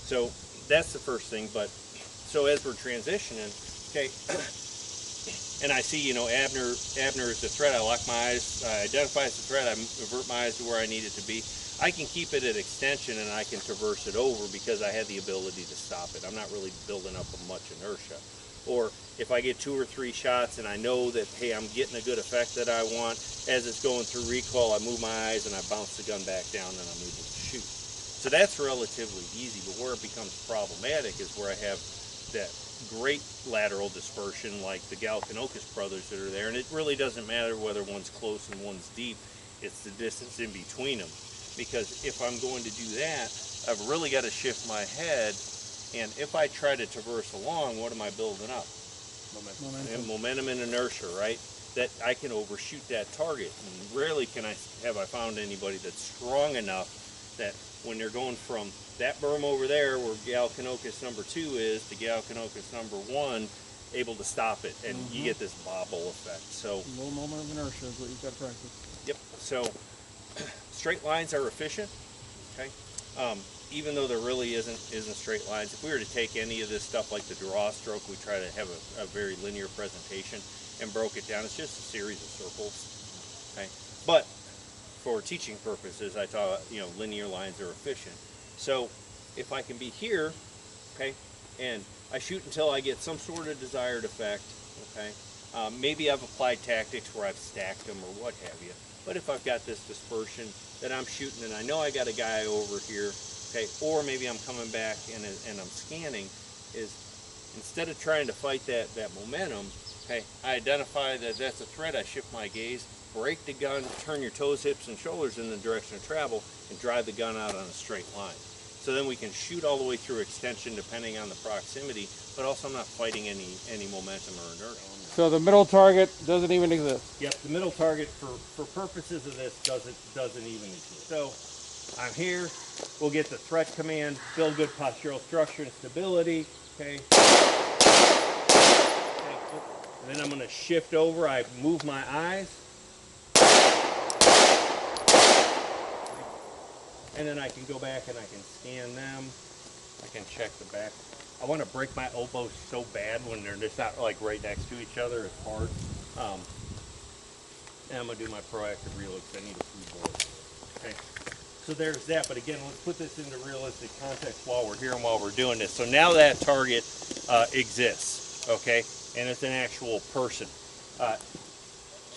So that's the first thing. But so as we're transitioning, okay, and I see, you know, Abner is the threat. I lock my eyes, I identify as the threat, I avert my eyes to where I need it to be. I can keep it at extension and I can traverse it over because I have the ability to stop it. I'm not really building up much inertia. Or if I get 2 or 3 shots and I know that, hey, I'm getting a good effect that I want, as it's going through recoil, I move my eyes and I bounce the gun back down and I'm able to shoot. So that's relatively easy, but where it becomes problematic is where I have that great lateral dispersion like the Galcanocus brothers that are there, and it really doesn't matter whether one's close and one's deep, it's the distance in between them. Because if I'm going to do that, I've really got to shift my head, and if I try to traverse along, what am I building up? Momentum and inertia, right? That I can overshoot that target. And rarely have I found anybody that's strong enough that when they're going from that berm over there where Galcanocus number 2 is to Galcanocus number 1, able to stop it, and you get this bobble effect. So low moment of inertia is what you've got to practice. Yep. So straight lines are efficient. Okay. Even though there really isn't straight lines. If we were to take any of this stuff like the draw stroke, we try to have a very linear presentation and broke it down. It's just a series of circles. Okay. But for teaching purposes, I thought, you know, linear lines are efficient. So if I can be here, okay, and I shoot until I get some sort of desired effect, okay, maybe I've applied tactics where I've stacked them or what have you, but if I've got this dispersion that I'm shooting and I know I got a guy over here, okay, or maybe I'm coming back and I'm scanning, is instead of trying to fight that momentum, okay, I identify that that's a threat, I shift my gaze, break the gun, turn your toes, hips, and shoulders in the direction of travel, and drive the gun out on a straight line. So then we can shoot all the way through extension depending on the proximity, but also I'm not fighting any momentum or inertia. So the middle target doesn't even exist? Yep, the middle target for purposes of this doesn't even exist. So I'm here, we'll get the threat command, build good postural structure and stability, okay. And then I'm going to shift over, I move my eyes, and then I can go back and I can scan them. I can check the back. I want to break my elbows so bad when they're just not like right next to each other. It's hard. And I'm going to do my proactive reload because I need a food board. Okay. So there's that. But again, let's put this into realistic context while we're here and while we're doing this. So now that target exists, okay, and it's an actual person.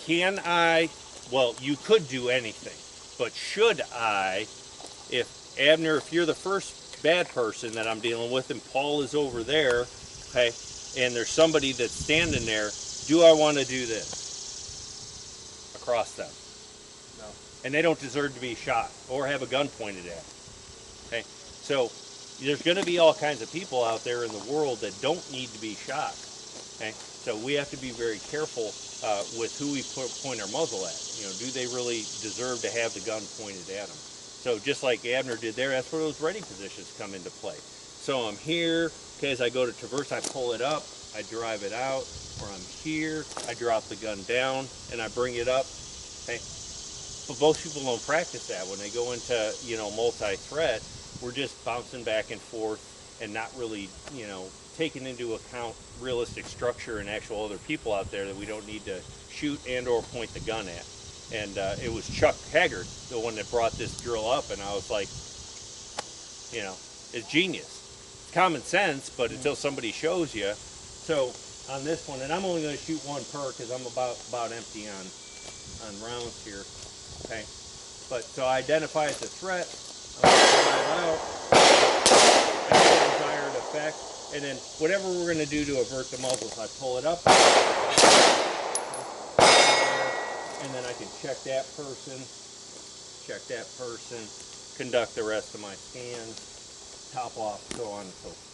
Can I? Well, you could do anything, but should I? If Abner, if you're the first bad person that I'm dealing with and Paul is over there, okay, and there's somebody that's standing there, do I want to do this across them? No. And they don't deserve to be shot or have a gun pointed at them. Okay, so there's going to be all kinds of people out there in the world that don't need to be shot. Okay, so we have to be very careful with who we point our muzzle at. You know, do they really deserve to have the gun pointed at them? So just like Abner did there, that's where those ready positions come into play. So I'm here, okay, as I go to traverse, I pull it up, I drive it out, or I'm here, I drop the gun down, and I bring it up, okay. But most people don't practice that. When they go into, you know, multi-threat, we're just bouncing back and forth and not really, you know, taking into account realistic structure and actual other people out there that we don't need to shoot and or point the gun at. And it was Chuck Haggard, the one that brought this drill up, and I was like, you know, it's genius. It's common sense, but until somebody shows you. So on this one, and I'm only going to shoot one per because I'm about empty on rounds here. Okay, but so I identify as a threat. I'm going to drive out. I get the desired effect, and then whatever we're going to do to avert the muzzles, I pull it up. And then I can check that person, conduct the rest of my scans, top off, so on and so forth.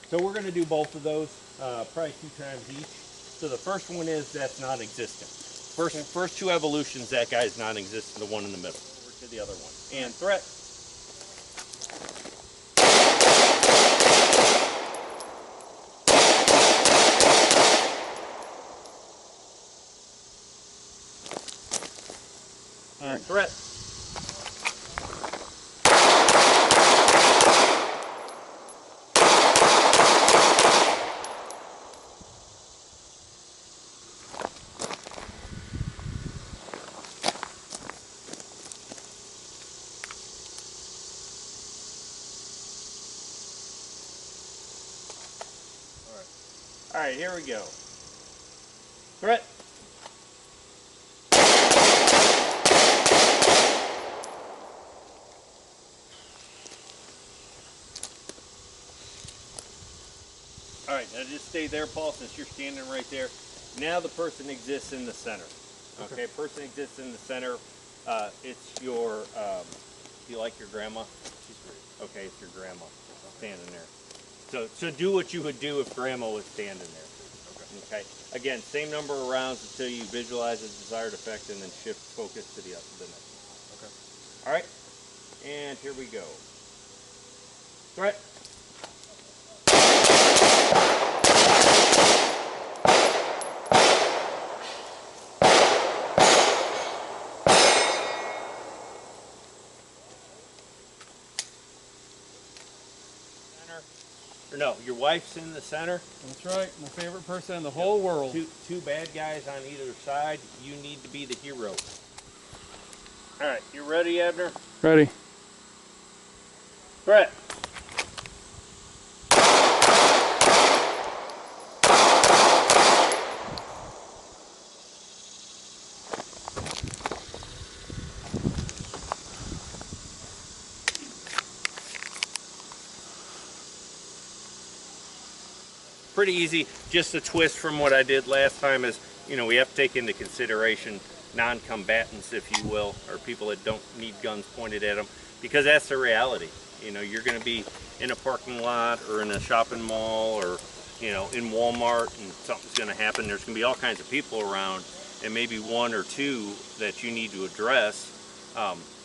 So we're going to do both of those, probably 2 times each. So the first one is that's non-existent. First 2 evolutions, that guy is non-existent, the one in the middle. Over to the other one. And threat. Threat. All right, here we go. Threat. All right, now just stay there, Paul, since you're standing right there. Now the person exists in the center. Okay, person exists in the center. It's your, do you like your grandma? She's great. Okay, it's your grandma standing there. So do what you would do if grandma was standing there. Okay. Again, same number of rounds until you visualize the desired effect and then shift focus to the next. Okay. All right, and here we go. Threat. Or no, your wife's in the center. That's right. My favorite person in the whole world. Two bad guys on either side. You need to be the hero. All right, you ready, Abner? Ready. Threat. Pretty easy, just a twist from what I did last time is, you know, we have to take into consideration non-combatants, if you will, or people that don't need guns pointed at them, because that's the reality. You know, you're going to be in a parking lot or in a shopping mall or, you know, in Walmart, and something's going to happen. There's going to be all kinds of people around, and maybe one or two that you need to address,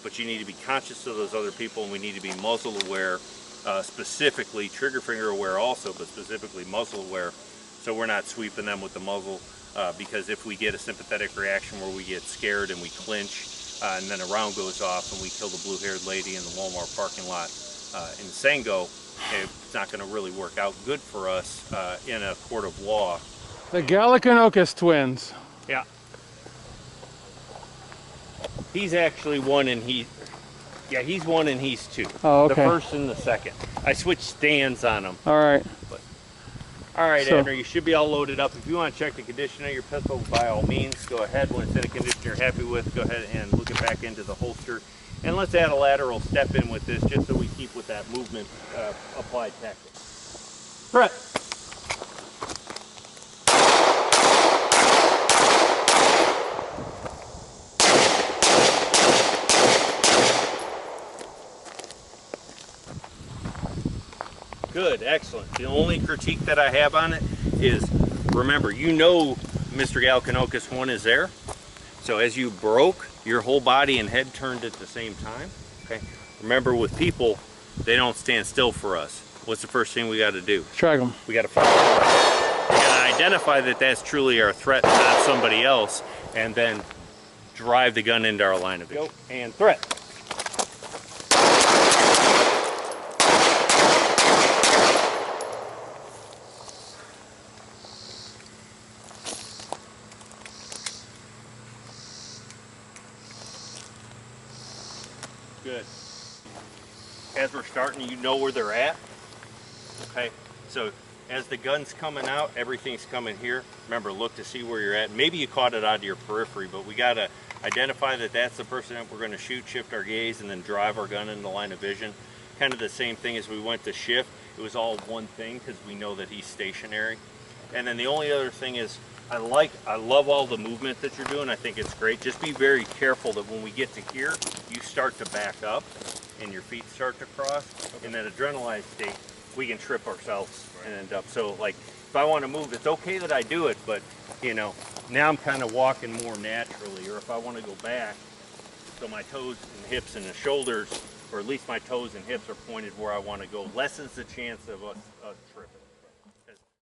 but you need to be conscious of those other people, and we need to be muzzle aware. Specifically trigger finger aware also, but specifically muzzle aware, so we're not sweeping them with the muzzle, because if we get a sympathetic reaction where we get scared and we clinch, and then a round goes off and we kill the blue-haired lady in the Walmart parking lot in Sango, it's not going to really work out good for us in a court of law. The Gallicanocus twins. Yeah. He's actually one and yeah, he's one and he's two. Oh, okay. The first and the second. I switched stands on them. All right. But, all right, So, Abner, you should be all loaded up. If you want to check the condition of your pistol, by all means, go ahead. When it's in a condition you're happy with, go ahead and look it back into the holster. And let's add a lateral step in with this, just so we keep with that movement applied tactic. Threat. Good, excellent. The only critique that I have on it is, remember, you know Mr. Gallicanocus 1 is there. So as you broke, your whole body and head turned at the same time. Okay. Remember, with people, they don't stand still for us. What's the first thing we got to do? Track them. We got to find them. We got to identify that that's truly our threat, not somebody else, and then drive the gun into our line of vision. Go and threat. Good. As we're starting, you know where they're at. Okay, so as the gun's coming out, everything's coming here. Remember, look to see where you're at. Maybe you caught it out of your periphery, but we got to identify that that's the person that we're going to shoot, shift our gaze, and then drive our gun into the line of vision. Kind of the same thing as we went to shift. It was all one thing because we know that he's stationary. And then the only other thing is, I love all the movement that you're doing. I think it's great. Just be very careful that when we get to here, you start to back up and your feet start to cross. Okay. In that adrenalized state, we can trip ourselves and end up. So like, if I want to move, it's okay that I do it, but you know, now I'm kind of walking more naturally. Or if I want to go back, so my toes and hips and the shoulders, or at least my toes and hips are pointed where I want to go, lessens the chance of us tripping.